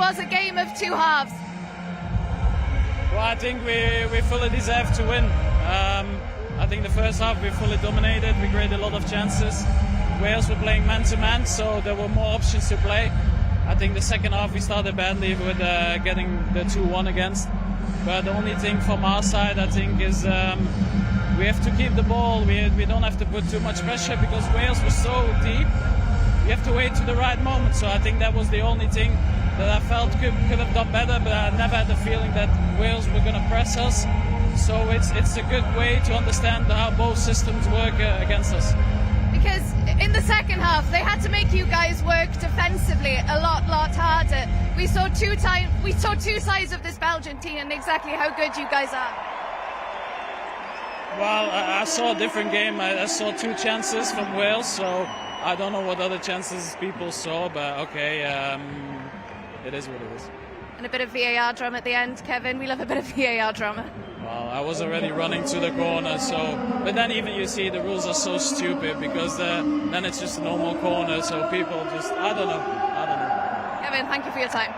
was a game of two halves? Well, I think we fully deserve to win. I think the first half we fully dominated, we created a lot of chances. Wales were playing man-to-man, so there were more options to play. I think the second half we started badly with getting the 2-1 against. But the only thing from our side, I think, is we have to keep the ball. We don't have to put too much pressure because Wales was so deep. You have to wait to the right moment. So I think that was the only thing that I felt could have done better. But I never had the feeling that Wales were going to press us. So it's a good way to understand how both systems work against us. Because in the second half, they had to make you guys work defensively a lot harder. We saw two sides of this Belgian team and exactly how good you guys are. Well, I saw a different game. I saw 2 chances from Wales, so I don't know what other chances people saw, but okay, it is what it is. And a bit of VAR drama at the end, Kevin. We love a bit of VAR drama. Well, I was already running to the corner, but then even you see the rules are so stupid because then it's just a normal corner, so people just, I don't know. Kevin, thank you for your time.